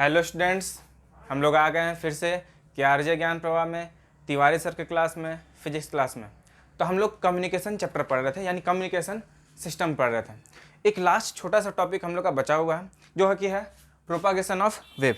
Hello students, हम लोग आ गए हैं फिर से आरजे ज्ञान प्रवाह में, तिवारी सर के क्लास में, फिजिक्स क्लास में। तो हम लोग कम्युनिकेशन चैप्टर पढ़ रहे थे, यानी कम्युनिकेशन सिस्टम पढ़ रहे थे। एक लास्ट छोटा सा टॉपिक हम लोग का बचा हुआ है जो है कि है propagation of wave.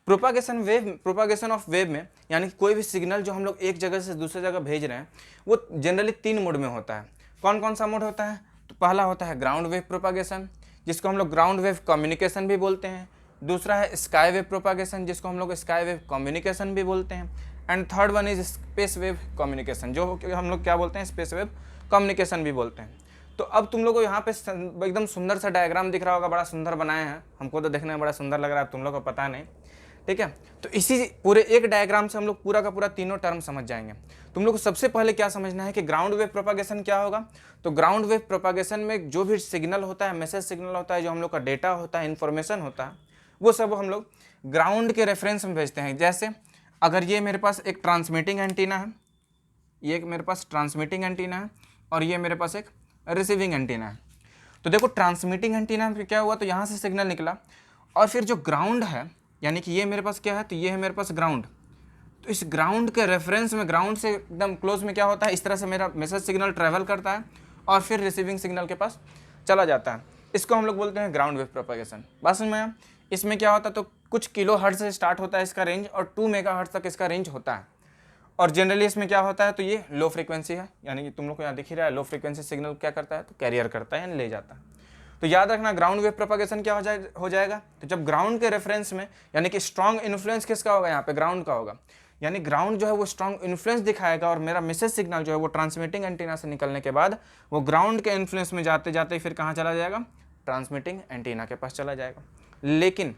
Propagation of wave में यानी कि कोई भी सिग्नल जो हम लोग एक जगह से दूसरी जगह भेज रहे हैं वो जनरली 3 मोड में होता है। कौन कौन सा मोड होता है? तो पहला होता है ग्राउंड वेव प्रोपागेशन, जिसको हम लोग ग्राउंड वेव कम्युनिकेशन भी बोलते हैं। दूसरा है स्काई वेव प्रोपागेशन, जिसको हम लोग स्काई वेव कम्युनिकेशन भी बोलते हैं। And third one is space wave communication, जो हम लोग क्या बोलते हैं, स्पेस वेव कम्युनिकेशन भी बोलते हैं। तो अब तुम लोग को यहाँ पे एकदम सुंदर सा डायग्राम दिख रहा होगा, बड़ा सुंदर बनाए हैं, हमको तो देखने में बड़ा सुंदर लग रहा है, तुम लोग को पता नहीं, ठीक है। तो इसी पूरे एक डायग्राम से हम लोग पूरा का पूरा तीनों टर्म समझ जाएंगे। तुम लोग को सबसे पहले क्या समझना है कि ग्राउंड वेव प्रोपागेशन क्या होगा। तो ग्राउंड वेव प्रोपागेशन में जो भी सिग्नल होता है, मैसेज सिग्नल होता है, जो हम लोग का डेटा होता है, इन्फॉर्मेशन होता है, वो सब हम लोग ग्राउंड के रेफरेंस में भेजते हैं। जैसे अगर ये मेरे पास एक ट्रांसमिटिंग एंटीना है, ये मेरे पास ट्रांसमिटिंग एंटीना है और ये मेरे पास एक रिसीविंग एंटीना है। तो देखो ट्रांसमिटिंग एंटीना में क्या हुआ, तो यहाँ से सिग्नल निकला और फिर जो ग्राउंड है, यानी कि ये मेरे पास क्या है, तो ये है मेरे पास ग्राउंड। तो इस ग्राउंड के रेफरेंस में, ग्राउंड से एकदम क्लोज में क्या होता है, इस तरह से मेरा मैसेज सिग्नल ट्रैवल करता है और फिर रिसीविंग सिग्नल के पास चला जाता है। इसको हम लोग बोलते हैं ग्राउंड वेव प्रोपागेशन। बात समझ में आया? इसमें क्या होता है, तो कुछ किलो हर्ट्ज से स्टार्ट होता है इसका रेंज और 2 मेगाहर्ट्ज तक इसका रेंज होता है। और जनरली इसमें क्या होता है, तो ये लो फ्रीक्वेंसी है, यानी कि तुम लोग को यहाँ दिख ही रहा है, लो फ्रीक्वेंसी सिग्नल क्या करता है, तो कैरियर करता है, यानी ले जाता है। तो याद रखना ग्राउंड वेव प्रोपागेशन क्या हो जाएगा, तो जब ग्राउंड के रेफरेंस में, यानी कि स्ट्रॉन्ग इन्फ्लुएंस किसका होगा, यहाँ पे ग्राउंड का होगा, यानी ग्राउंड जो है वो स्ट्रॉन्ग इन्फ्लुएंस दिखाएगा और मेरा मैसेज सिग्नल जो है वो ट्रांसमिटिंग एंटीना से निकलने के बाद वो ग्राउंड के इन्फ्लुएंस में जाते जाते फिर कहाँ चला जाएगा, ट्रांसमिटिंग एंटीना के पास चला जाएगा। लेकिन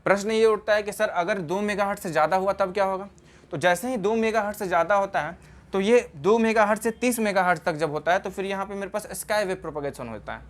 प्रश्न ये उठता है कि सर अगर 2 मेगाहर्ट्ज से ज़्यादा हुआ तब क्या होगा। तो जैसे ही 2 मेगाहर्ट्ज से ज़्यादा होता है, तो ये 2 मेगाहर्ट्ज से 30 मेगाहर्ट्ज तक जब होता है, तो फिर यहाँ पे मेरे पास स्काई वेव प्रोपागेशन होता है।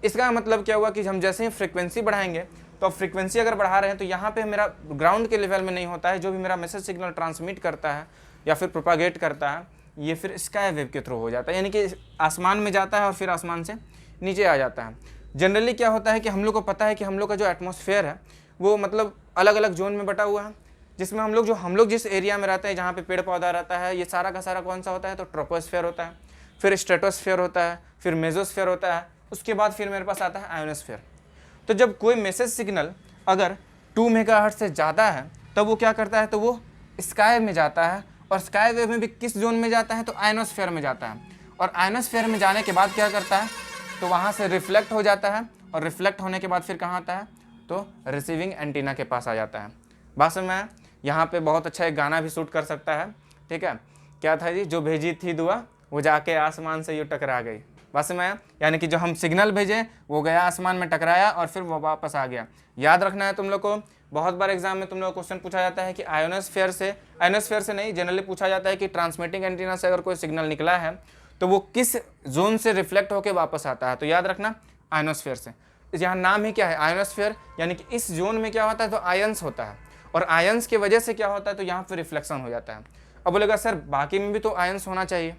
इसका मतलब क्या हुआ कि हम जैसे ही फ्रीक्वेंसी बढ़ाएंगे, तो अब फ्रीक्वेंसी अगर बढ़ा रहे हैं तो यहाँ पे मेरा ग्राउंड के लेवल में नहीं होता है, जो भी मेरा मैसेज सिग्नल ट्रांसमिट करता है या फिर प्रोपागेट करता है, ये फिर स्काई वेव के थ्रू हो जाता है, यानी कि आसमान में जाता है और फिर आसमान से नीचे आ जाता है। जनरली क्या होता है कि हम लोग को पता है कि हम लोग का जो एटमॉस्फेयर है वो मतलब अलग अलग जोन में बटा हुआ है, जिसमें हम लोग जिस एरिया में रहते हैं, जहाँ पे पेड़ पौधा रहता है, ये सारा का सारा कौन सा होता है, तो ट्रोपोस्फेयर होता है, फिर स्ट्रेटोस्फेयर होता है, फिर मेसोस्फेयर होता है, उसके बाद फिर मेरे पास आता है आयोनोस्फेयर। तो जब कोई मैसेज सिग्नल अगर 2 मेगाहर्ट्ज से ज़्यादा है तब वो क्या करता है, तो वो स्काई में जाता है, और स्काई वेव में भी किस जोन में जाता है, तो आयोनोस्फेयर में जाता है। और आयोनोस्फेयर में जाने के बाद क्या करता है, तो वहाँ से रिफ्लेक्ट हो जाता है, और रिफ्लेक्ट होने के बाद फिर कहाँ आता है, तो रिसीविंग एंटीना के पास आ जाता है। बात समझ में आया? यहाँ पे बहुत अच्छा एक गाना भी शूट कर सकता है, ठीक है। क्या था जी, जो भेजी थी दुआ वो जाके आसमान से यूँ टकरा गई। बात समझ में आया? यानी कि जो हम सिग्नल भेजे वो गया आसमान में टकराया और फिर वो वापस आ गया। याद रखना है तुम लोग को, बहुत बार एग्जाम में तुम लोग को क्वेश्चन पूछा जाता है कि आयोनोस्फेयर से नहीं, जनरली पूछा जाता है कि ट्रांसमिटिंग एंटीना से अगर कोई सिग्नल निकला है तो वो किस जोन से रिफ्लेक्ट होकर वापस आता है। तो याद रखना आयोनोस्फेयर से। यहाँ नाम ही क्या है, आयोनोस्फेयर, यानी कि इस जोन में क्या होता है, तो आयंस होता है, और आयंस की वजह से क्या होता है, तो यहाँ पर रिफ्लेक्शन हो जाता है। अब बोलेगा सर बाकी में भी तो आयंस होना चाहिए,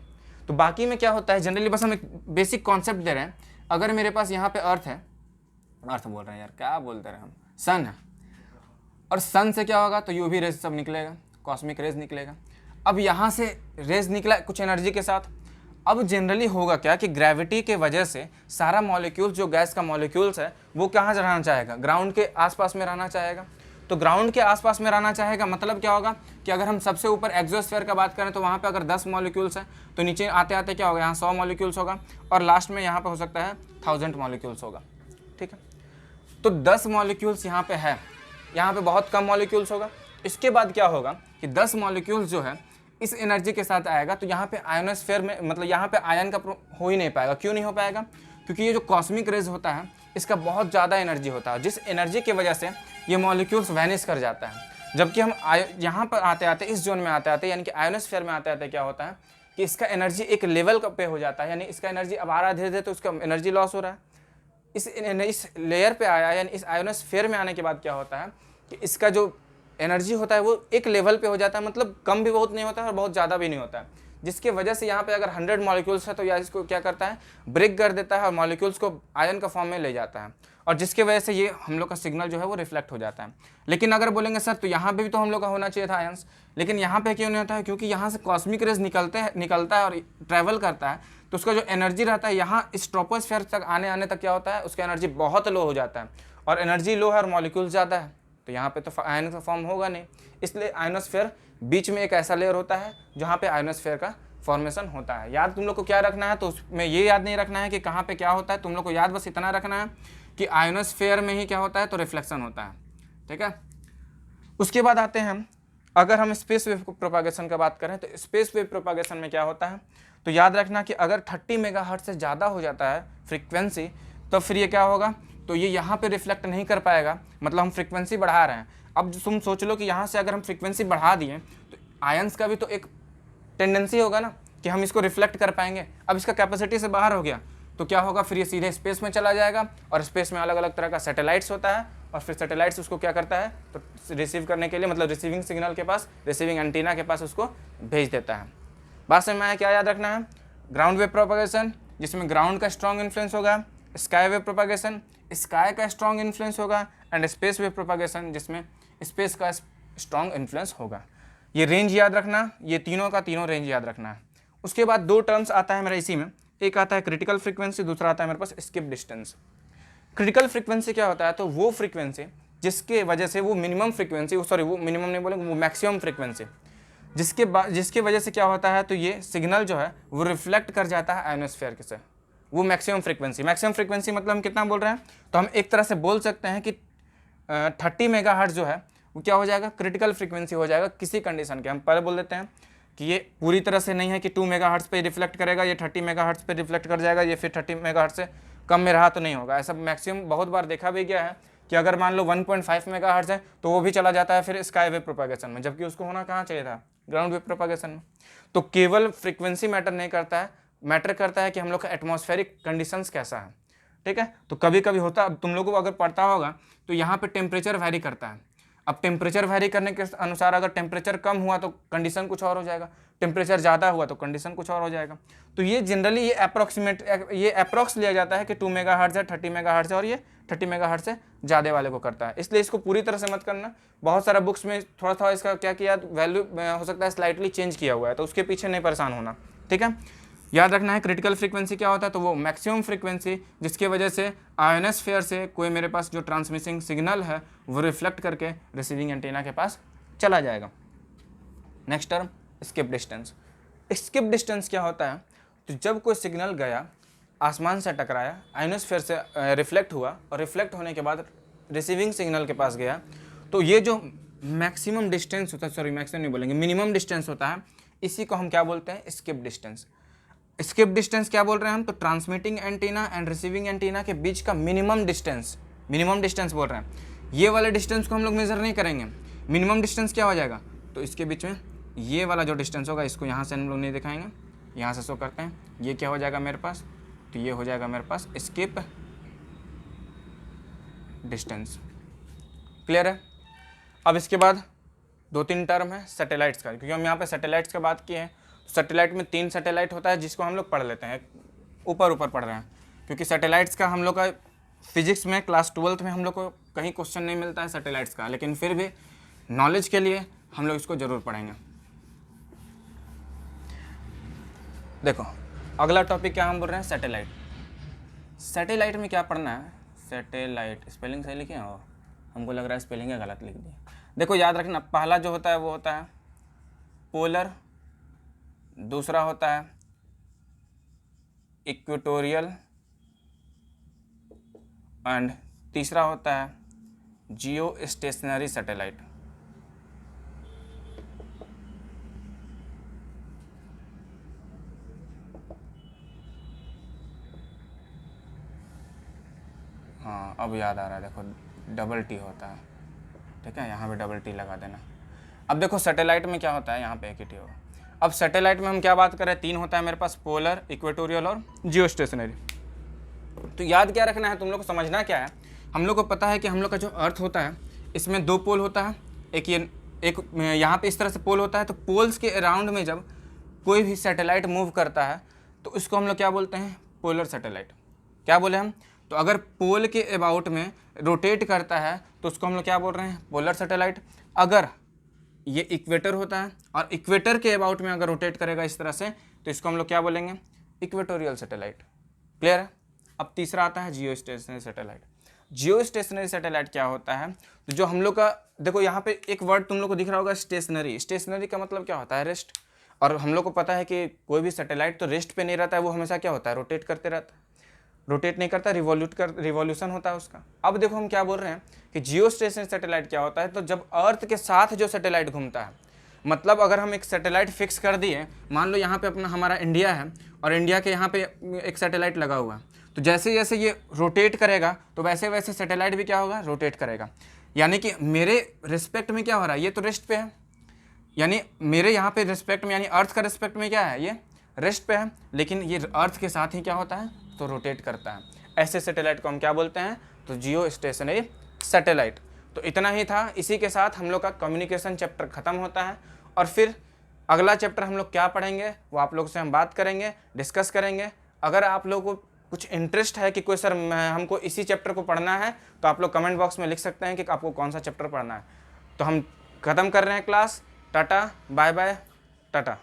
तो बाकी में क्या होता है, जनरली बस हम एक बेसिक कॉन्सेप्ट दे रहे हैं। अगर मेरे पास यहाँ पे अर्थ है, अर्थ बोल रहे हैं यार, क्या बोलते रहे हम, सन है, और सन से क्या होगा, तो यूवी रेज सब निकलेगा, कॉस्मिक रेज निकलेगा। अब यहाँ से रेज निकला कुछ एनर्जी के साथ। अब जनरली होगा क्या कि ग्रेविटी के वजह से सारा मॉलिक्यूल्स, जो गैस का मॉलिक्यूल्स है, वो कहाँ रहना चाहेगा, ग्राउंड के आसपास में रहना चाहेगा। तो ग्राउंड के आसपास में रहना चाहेगा, मतलब क्या होगा कि अगर हम सबसे ऊपर एक्सोस्फीयर का बात करें तो वहाँ पे अगर 10 मॉलिक्यूल्स है, तो नीचे आते आते क्या होगा, यहाँ 100 मॉलिक्यूल्स होगा, और लास्ट में यहाँ पे हो सकता है 1000 मॉलिक्यूल्स होगा, ठीक है। तो 10 मॉलिक्यूल्स यहाँ पे है, यहाँ पे बहुत कम मॉलिक्यूल्स होगा। इसके बाद क्या होगा कि 10 मॉलिक्यूल्स जो है इस एनर्जी के साथ आएगा, तो यहाँ पे आयोनोस्फेयर में, मतलब यहाँ पे आयन का हो ही नहीं पाएगा। क्यों नहीं हो पाएगा? क्योंकि ये जो कॉस्मिक रेज होता है इसका बहुत ज़्यादा एनर्जी होता है, जिस एनर्जी की वजह से ये मॉलिक्यूल्स वैनिश कर जाता है। जबकि हम यहाँ पर आते आते, इस जोन में आते आते, यानी कि आयोनोस्फेयर में आते आते क्या होता है कि इसका एनर्जी एक लेवल पे हो जाता है, यानी इसका एनर्जी अब आ रहा है धीरे धीरे, तो उसका एनर्जी लॉस हो रहा है। इस लेयर पे आया, यानी इस आयोनोस्फेयर में आने के बाद क्या होता है कि इसका जो एनर्जी होता है वो एक लेवल पे हो जाता है, मतलब कम भी बहुत नहीं होता है और बहुत ज़्यादा भी नहीं होता है। जिसकी वजह से यहाँ पे अगर 100 मॉलिक्यूल्स है तो यह इसको क्या करता है, ब्रेक कर देता है और मॉलिक्यूल्स को आयन का फॉर्म में ले जाता है, और जिसकी वजह से ये हम लोग का सिग्नल जो है वो रिफ्लेक्ट हो जाता है। लेकिन अगर बोलेंगे सर तो यहाँ पे भी तो हम लोग का होना चाहिए था आयंस, लेकिन यहाँ पे क्यों नहीं होता है, क्योंकि यहाँ से कॉस्मिक रेज निकलता है और ट्रैवल करता है, तो उसका जो एनर्जी रहता है यहाँ इस ट्रोपोस्फेयर तक आने तक क्या होता है, उसका एनर्जी बहुत लो हो जाता है, और एनर्जी लो है और मॉलिक्यूल ज़्यादा है, तो यहाँ पे तो आयन का फॉर्म होगा नहीं। इसलिए आयनोस्फेयर बीच में एक ऐसा लेयर होता है जहाँ पे आयनोस्फेयर का फॉर्मेशन होता है। याद तुम लोग को क्या रखना है, तो उसमें ये याद नहीं रखना है कि कहाँ पे क्या होता है, तुम लोग को याद बस इतना रखना है कि आयनोस्फेयर में ही क्या होता है, तो रिफ्लेक्शन होता है। ठीक है, उसके बाद आते हैं हम, अगर हम स्पेस वेव प्रोपागेशन का बात करें तो स्पेस वेव प्रोपागेशन में क्या होता है, तो याद रखना कि अगर 30 मेगाहर्ट्ज से ज़्यादा हो जाता है फ्रीक्वेंसी, तो फिर ये क्या होगा, तो ये यहाँ पे रिफ्लेक्ट नहीं कर पाएगा, मतलब हम फ्रीक्वेंसी बढ़ा रहे हैं। अब तुम सोच लो कि यहाँ से अगर हम फ्रीक्वेंसी बढ़ा दिए तो आयंस का भी तो एक टेंडेंसी होगा ना कि हम इसको रिफ्लेक्ट कर पाएंगे। अब इसका कैपेसिटी से बाहर हो गया तो क्या होगा, फिर ये सीधे स्पेस में चला जाएगा, और स्पेस में अलग अलग तरह का सैटेलाइट्स होता है, और फिर सैटेलाइट्स उसको क्या करता है, तो रिसीव करने के लिए, मतलब रिसीविंग सिग्नल के पास, रिसीविंग एंटीना के पास उसको भेज देता है। बात समझ में आया, क्या याद रखना है, ग्राउंड वेव प्रोपागेशन जिसमें ग्राउंड का स्ट्रॉन्ग इन्फ्लुएंस होगा, स्काई वेव प्रोपागेशन स्काई का स्ट्रॉन्ग इन्फ्लुएंस होगा, एंड स्पेस वेव प्रोपागेशन जिसमें स्पेस का स्ट्रॉन्ग इन्फ्लुएंस होगा। ये रेंज याद रखना, ये तीनों का तीनों रेंज याद रखना है। उसके बाद दो टर्म्स आता है मेरा इसी में, एक आता है क्रिटिकल फ्रीक्वेंसी, दूसरा आता है मेरे पास स्किप डिस्टेंस। क्रिटिकल फ्रीक्वेंसी क्या होता है, तो वो फ्रीक्वेंसी जिसके वजह से वो मिनिमम फ्रीक्वेंसी, सॉरी वो मिनिमम नहीं बोलेंगे, वो मैक्सिमम फ्रीक्वेंसी जिसके वजह से क्या होता है, तो ये सिग्नल जो है वो रिफ्लेक्ट कर जाता है आयनोस्फेयर से, वो मैक्सिमम फ्रीक्वेंसी। मैक्सिमम फ्रीक्वेंसी मतलब हम कितना बोल रहे हैं, तो हम एक तरह से बोल सकते हैं कि 30 मेगाहर्ट्ज जो है वो क्या हो जाएगा, क्रिटिकल फ्रीक्वेंसी हो जाएगा किसी कंडीशन के। हम पहले बोल देते हैं कि ये पूरी तरह से नहीं है कि 2 मेगाहर्ट्ज पे रिफ्लेक्ट करेगा, ये 30 मेगाहर्ट्ज पे रिफ्लेक्ट कर जाएगा, ये फिर 30 मेगाहर्ट्ज से कम में रहा तो नहीं होगा। ऐसा मैक्सिमम बहुत बार देखा भी गया है कि अगर मान लो 1.5 मेगाहर्ट्ज है तो वो भी चला जाता है फिर स्काई वेव प्रोपागेशन में, जबकि उसको होना कहाँ चाहिए था, ग्राउंड वेव प्रोपागेशन में। तो केवल फ्रीक्वेंसी मैटर नहीं करता है, मैटर करता है कि हम लोग का एटमॉस्फेरिक कंडीशंस कैसा है। ठीक है, तो कभी कभी होता, अब तुम लोगों को अगर पढ़ता होगा तो यहाँ पे टेम्परेचर वैरी करता है। अब टेम्परेचर वैरी करने के अनुसार अगर टेम्परेचर कम हुआ तो कंडीशन कुछ और हो जाएगा, टेम्परेचर ज़्यादा हुआ तो कंडीशन कुछ और हो जाएगा। तो ये जनरली ये अप्रॉक्स लिया जाता है कि 2 मेगाहर्ट्ज है, 30 मेगाहर्ट्ज है, और ये 30 मेगाहर्ट्ज से ज़्यादा वाले को करता है। इसलिए इसको पूरी तरह से मत करना, बहुत सारा बुक्स में थोड़ा थोड़ा इसका क्या किया, वैल्यू हो सकता है स्लाइटली चेंज किया हुआ है, तो उसके पीछे नहीं परेशान होना। ठीक है, याद रखना है क्रिटिकल फ्रीक्वेंसी क्या होता है, तो वो मैक्सिमम फ्रीक्वेंसी जिसकी वजह से आयनोस्फेयर से कोई मेरे पास जो ट्रांसमिटिंग सिग्नल है वो रिफ्लेक्ट करके रिसीविंग एंटीना के पास चला जाएगा। Next term skip distance. Skip distance क्या होता है, तो जब कोई सिग्नल गया, आसमान से टकराया, आयनोस्फेयर से रिफ्लेक्ट हुआ, और रिफ्लेक्ट होने के बाद रिसीविंग सिग्नल के पास गया, तो ये जो मैक्सिमम डिस्टेंस होता है, सॉरी मैक्सिमम नहीं बोलेंगे, मिनिमम डिस्टेंस होता है, इसी को हम क्या बोलते हैं, स्किप डिस्टेंस। स्किप डिस्टेंस क्या बोल रहे हैं हम, तो transmitting antenna and receiving antenna के बीच का मिनिमम डिस्टेंस बोल रहे हैं। ये वाले डिस्टेंस को हम लोग मेजर नहीं करेंगे। मिनिमम डिस्टेंस क्या हो जाएगा, तो इसके बीच में ये वाला जो डिस्टेंस होगा, इसको यहाँ से हम लोग नहीं दिखाएंगे, यहाँ से शो करते हैं, ये क्या हो जाएगा मेरे पास, तो ये हो जाएगा मेरे पास स्किप डिस्टेंस। क्लियर है। अब इसके बाद 2-3 टर्म है सैटेलाइट्स का, क्योंकि हम यहाँ पे सैटेलाइट्स का बात किए हैं। सैटेलाइट में 3 सैटेलाइट होता है जिसको हम लोग पढ़ लेते हैं, ऊपर पढ़ रहे हैं, क्योंकि सैटेलाइट्स का हम लोग का फिजिक्स में क्लास 12th में हम लोग को कहीं क्वेश्चन नहीं मिलता है सैटेलाइट्स का, लेकिन फिर भी नॉलेज के लिए हम लोग इसको ज़रूर पढ़ेंगे। देखो अगला टॉपिक क्या हम बोल रहे हैं, सैटेलाइट। सैटेलाइट में क्या पढ़ना है, सैटेलाइट स्पेलिंग सही लिखे हो, हमको लग रहा है स्पेलिंग गलत लिख दी। देखो याद रखना, पहला जो होता है वो होता है पोलर, दूसरा होता है इक्वेटोरियल, एंड तीसरा होता है जियो स्टेशनरी सैटेलाइट। हाँ अब याद आ रहा है, देखो डबल टी होता है, ठीक है, यहाँ पे डबल टी लगा देना। अब देखो सैटेलाइट में क्या होता है, यहाँ पे एक ही टी होगा। अब सैटेलाइट में हम क्या बात करें, 3 होता है मेरे पास, पोलर, इक्वेटोरियल और जियो स्टेशनरी। तो याद क्या रखना है, तुम लोग को समझना क्या है, हम लोग को पता है कि हम लोग का जो अर्थ होता है इसमें 2 पोल होता है, एक यहाँ पे इस तरह से पोल होता है, तो पोल्स के अराउंड में जब कोई भी सैटेलाइट मूव करता है तो उसको हम लोग क्या बोलते हैं, पोलर सैटेलाइट। क्या बोले हम, तो अगर पोल के अबाउट में रोटेट करता है तो उसको हम लोग क्या बोल रहे हैं, पोलर सैटेलाइट। अगर ये इक्वेटर होता है और इक्वेटर के अबाउट में अगर रोटेट करेगा इस तरह से तो इसको हम लोग क्या बोलेंगे, इक्वेटोरियल सैटेलाइट। क्लियर है। अब तीसरा आता है जियो स्टेशनरी सैटेलाइट। जियो स्टेशनरी सैटेलाइट क्या होता है, तो जो हम लोग का, देखो यहाँ पे एक वर्ड तुम लोग को दिख रहा होगा, स्टेशनरी। स्टेशनरी का मतलब क्या होता है, रेस्ट। और हम लोग को पता है कि कोई भी सैटेलाइट तो रेस्ट पे नहीं रहता है, वो हमेशा क्या होता है, रोटेट करते रहता है। रोटेट नहीं करता, रिवॉल्यूशन होता है उसका। अब देखो हम क्या बोल रहे हैं कि जियो स्टेशनरी सैटेलाइट क्या होता है, तो जब अर्थ के साथ जो सैटेलाइट घूमता है, मतलब अगर हम एक सैटेलाइट फिक्स कर दिए, मान लो यहाँ पे अपना हमारा इंडिया है और इंडिया के यहाँ पे एक सैटेलाइट लगा हुआ है, तो जैसे जैसे ये रोटेट करेगा तो वैसे वैसे सैटेलाइट भी क्या होगा, रोटेट करेगा। यानी कि मेरे रिस्पेक्ट में क्या हो रहा है, ये तो रेस्ट पे है, यानी मेरे यहाँ पे रिस्पेक्ट में, यानी अर्थ का रिस्पेक्ट में क्या है, ये रेस्ट पे है, लेकिन ये अर्थ के साथ ही क्या होता है, तो रोटेट करता है। ऐसे सैटेलाइट को हम क्या बोलते हैं, तो जियो स्टेशनरी सैटेलाइट। तो इतना ही था, इसी के साथ हम लोग का कम्युनिकेशन चैप्टर ख़त्म होता है। और फिर अगला चैप्टर हम लोग क्या पढ़ेंगे वो आप लोगों से हम बात करेंगे, डिस्कस करेंगे। अगर आप लोगों को कुछ इंटरेस्ट है कि कोई सर हमको इसी चैप्टर को पढ़ना है, तो आप लोग कमेंट बॉक्स में लिख सकते हैं कि आपको कौन सा चैप्टर पढ़ना है। तो हम ख़त्म कर रहे हैं class. Tata bye bye, Tata.